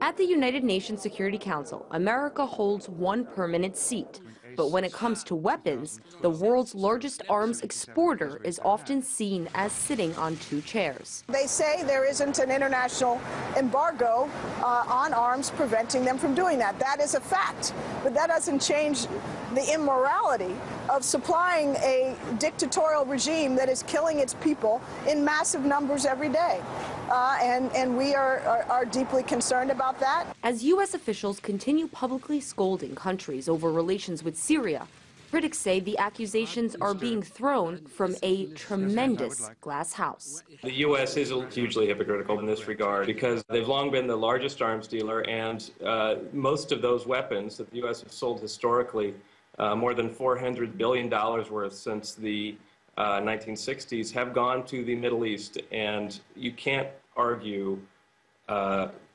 At the United Nations Security Council, America holds one permanent seat. But when it comes to weapons, the world's largest arms exporter is often seen as sitting on two chairs. They say there isn't an international embargo on arms preventing them from doing that. That is a fact. But that doesn't change the immorality of supplying a dictatorial regime that is killing its people in massive numbers every day. And we are deeply concerned about that. As U.S. officials continue publicly scolding countries over relations with Syria, critics say the accusations are being thrown from a tremendous glass house. The U.S. is hugely hypocritical in this regard because they've long been the largest arms dealer, and most of those weapons that the U.S. has sold historically, more than $400 billion worth since the 1960s, have gone to the Middle East, and you can't argue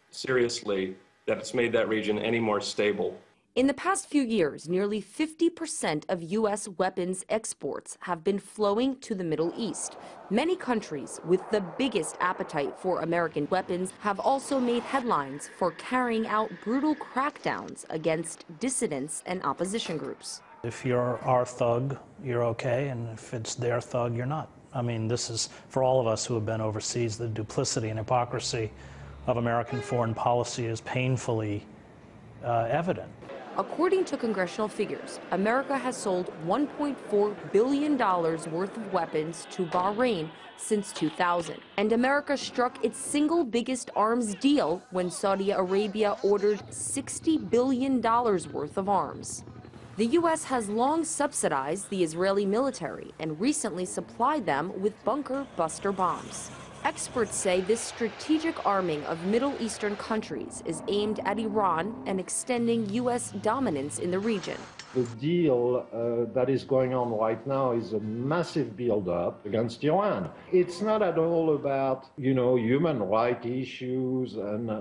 seriously that it's made that region any more stable. In the past few years, nearly 50% of U.S. weapons exports have been flowing to the Middle East. Many countries with the biggest appetite for American weapons have also made headlines for carrying out brutal crackdowns against dissidents and opposition groups. If you're our thug, you're okay, and if it's their thug, you're not. I mean, this is, for all of us who have been overseas, the duplicity and hypocrisy of American foreign policy is painfully evident. According to congressional figures, America has sold $1.4 billion worth of weapons to Bahrain since 2000. And America struck its single biggest arms deal when Saudi Arabia ordered $60 billion worth of arms. The U.S. has long subsidized the Israeli military and recently supplied them with bunker buster bombs. Experts say this strategic arming of Middle Eastern countries is aimed at Iran and extending U.S. dominance in the region. The deal that is going on right now is a massive build-up against Iran. It's not at all about, you know, human rights issues, and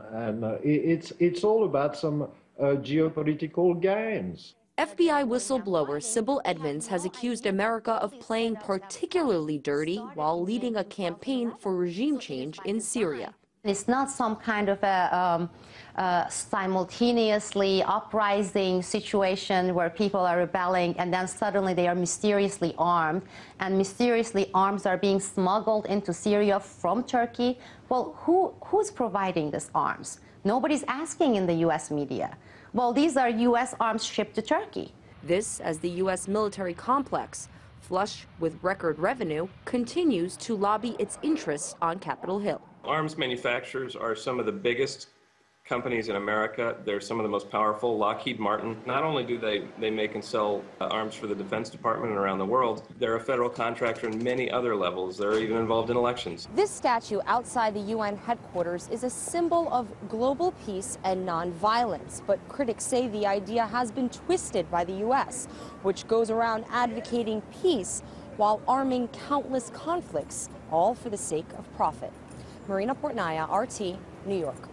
it's all about some geopolitical games. FBI whistleblower Sybil Edmonds has accused America of playing particularly dirty while leading a campaign for regime change in Syria. It's not some kind of a simultaneously uprising situation where people are rebelling and then suddenly they are mysteriously armed, and mysteriously arms are being smuggled into Syria from Turkey. Well, who's providing these arms? Nobody's asking in the U.S. media. Well, these are U.S. arms shipped to Turkey. This as the U.S. military complex, flush with record revenue, continues to lobby its interests on Capitol Hill. Arms manufacturers are some of the biggest companies in America. They're some of the most powerful. Lockheed Martin, not only do they make and sell arms for the Defense Department and around the world, they're a federal contractor in many other levels. They're even involved in elections. This statue outside the UN headquarters is a symbol of global peace and nonviolence, but critics say the idea has been twisted by the U.S., which goes around advocating peace while arming countless conflicts, all for the sake of profit. Marina Portnaya, RT, New York.